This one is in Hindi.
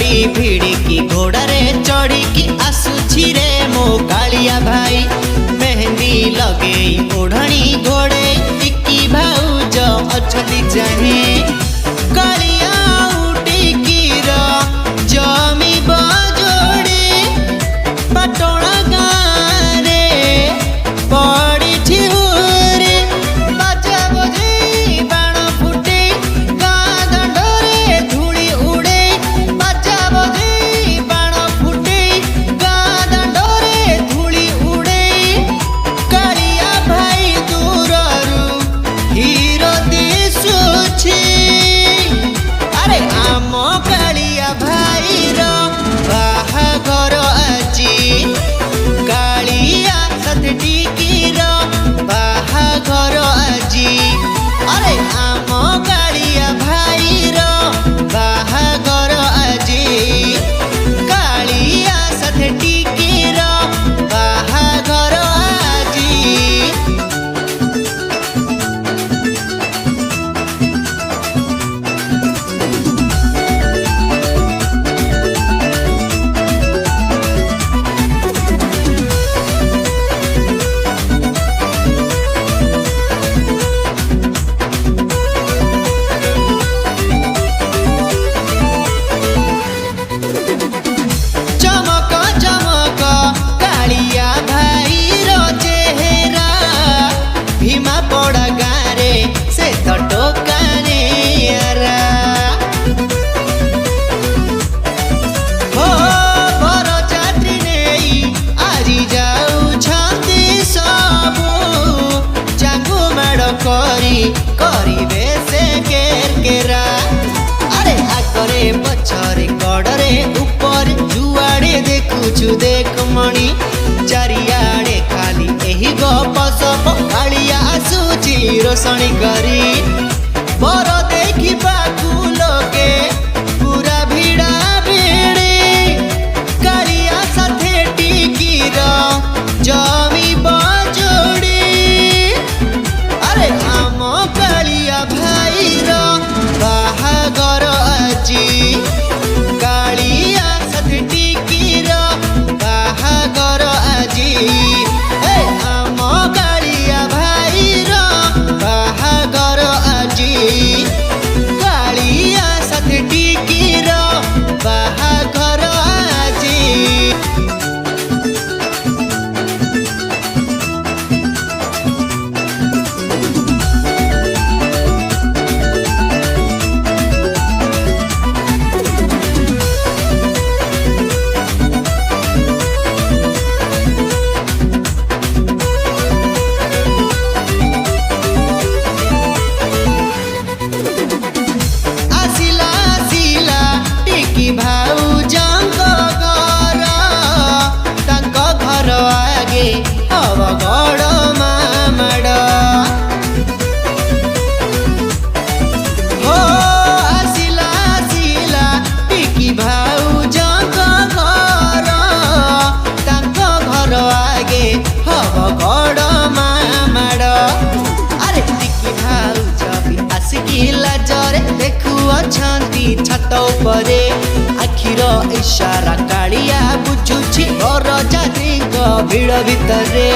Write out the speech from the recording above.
चोटी भिड़िकी घोड़े चढ़ी आसुछि रे मो कालिया भाई मेहंदी लगे ओढ़णी घोड़े टिकी भाउज अछली चाहे कालिया उटिकीर जमी बजोड़े पाटण गाँव रे पड़ी ठिहुरे बाजा बजे बाण फुटे गाँ दांडरे धूली उड़े बाजा बजे बाण फुटे गाँ दांडरे धूली उड़े कालिया भाई दूररू हीरो दिशुछि अरे आम कालिया भाई रो बाहाघर आजी कालिया साथे टिकीर बाहाघर आजी अरे आम कालिया भाई रो बाहाघर आजी कालिया साथे टिकीर बाहाघर आजी चमक चमक कालिया भाई रो चेहरा भीमा पड़ा गारे से तो टोकाने यारा हो बर जात्री नहीं आजी जाऊ छाती सबू चाकू माड़ करी से केरा अरे आगरे पछरे कड़रे ऊपर जुआड़े देखुछु देख मणि चारियाड़े खाली एही गप सप कालिया आसुची रोशनी करी बर देखिबाकू लोके पूरा भिड़ा भिड़ी कालिया साथे टिकीर जमी बजोड़ी अरे आम कालिया भाई रो बाहाघर आजी कालिया साथे टिकीर बाहाघर आजी ए आम कालिया भाई रो बाहाघर आजी कालिया साथे टिकीर बाहाघर आजी आसिला आसिला टिकी भाउजंक घर तांक घर आगे हव गड़ मामाड़ हो आसिला आसिला टिकी भाउजंक घर तांक घर आगे हव गड़ मामाड़ अरे टिकी भाउज भी आसिकिला जरे देखु अछंती छत उपरे आखिर इशारा कालिया बुझुछि घर जात्रीक भिड़ भितरे।